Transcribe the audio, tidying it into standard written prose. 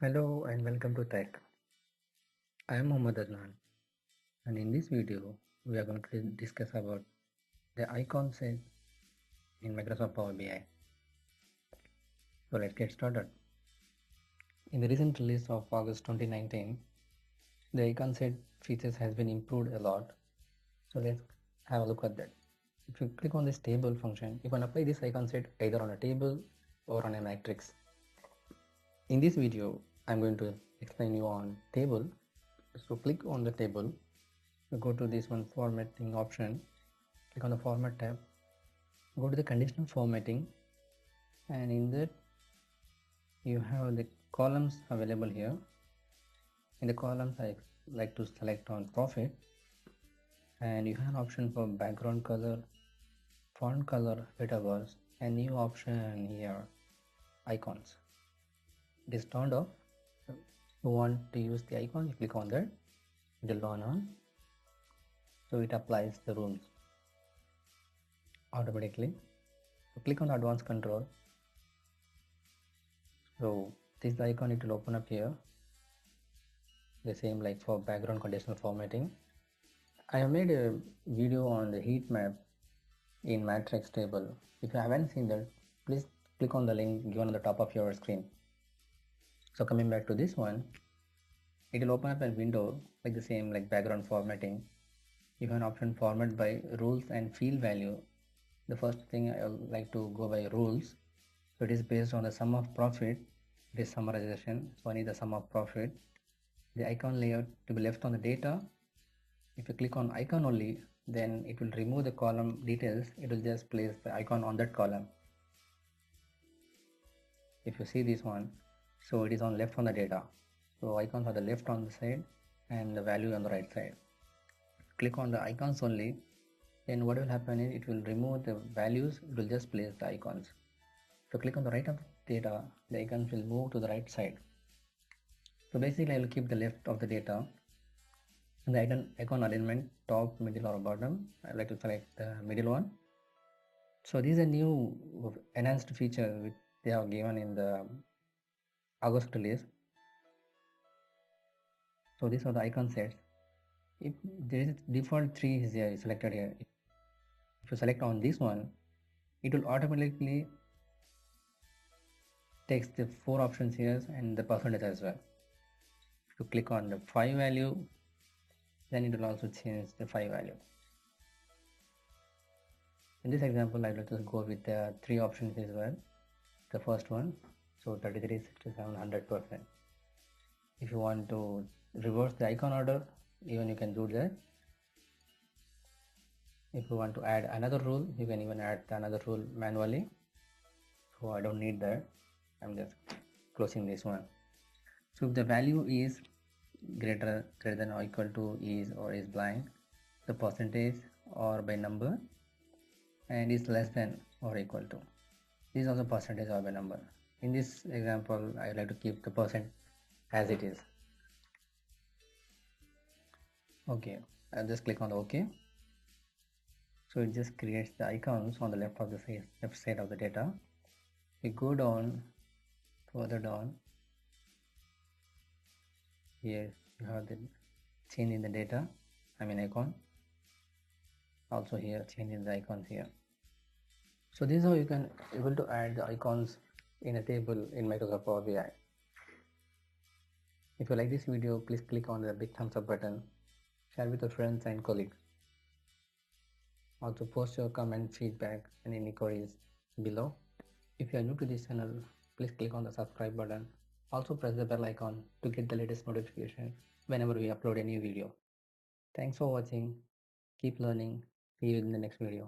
Hello and welcome to TAIK. I am mohammedadnant, and in this video we are going to discuss about the icon set in Microsoft Power BI. So let's get started. In the recent release of August 2019, the icon set features has been improved a lot. So let's have a look at that. If you click on this table function, you can apply this icon set either on a table or on a matrix. In this video, I'm going to explain you on table. So click on the table, go to this one formatting option, click on the format tab, go to the conditional formatting, and in that you have the columns available here. In the columns I like to select on profit, and you have an option for background color, font color, metaverse, and new option here, icons. It is turned off. You want to use the icon, you click on that, it will turn on, so it applies the rules automatically. So click on advanced control. So this icon, it will open up here, the same like for background conditional formatting. I have made a video on the heat map in matrix table. If you haven't seen that, please click on the link given on the top of your screen. So coming back to this one, it will open up a window like the same like background formatting. You have an option format by rules and field value. The first thing I would like to go by rules. So it is based on the sum of profit. It is summarization. So I need the sum of profit. The icon layout to be left on the data. If you click on icon only, then it will remove the column details. It will just place the icon on that column. If you see this one, so it is on left on the data. So icons are the left on the side and the value on the right side. Click on the icons only, then what will happen is it will remove the values. It will just place the icons. So click on the right of the data, the icons will move to the right side. So basically I will keep the left of the data. And the icon alignment, top, middle or bottom, I like to select the middle one. So this is a new enhanced feature which they have given in the August release. So these are the icon sets. If there is default 3 is here selected here. If you select on this one, it will automatically takes the 4 options here and the percentage as well. If you click on the 5 value, then it will also change the 5 value. In this example, I will just go with the 3 options as well. The first one, so 33, 67, 100%. If you want to reverse the icon order, even you can do that. If you want to add another rule, you can even add another rule manually. So I don't need that. I'm just closing this one. So if the value is greater than or equal to is or is blank, the percentage or by number, and is less than or equal to, this is also percentage or by number. In this example, I like to keep the percent as it is. Okay, I'll just click on the OK. So it just creates the icons on the left side of the data. We go down, further down. Here you have the change in the data, icon. Also here change in the icons here. So this is how you can able to add the icons in a table in Microsoft Power BI. If you like this video, please click on the big thumbs up button, share with your friends and colleagues. Also post your comment, feedback and any queries below. If you are new to this channel, please click on the subscribe button. Also press the bell icon to get the latest notification whenever we upload a new video. Thanks for watching. Keep learning. See you in the next video.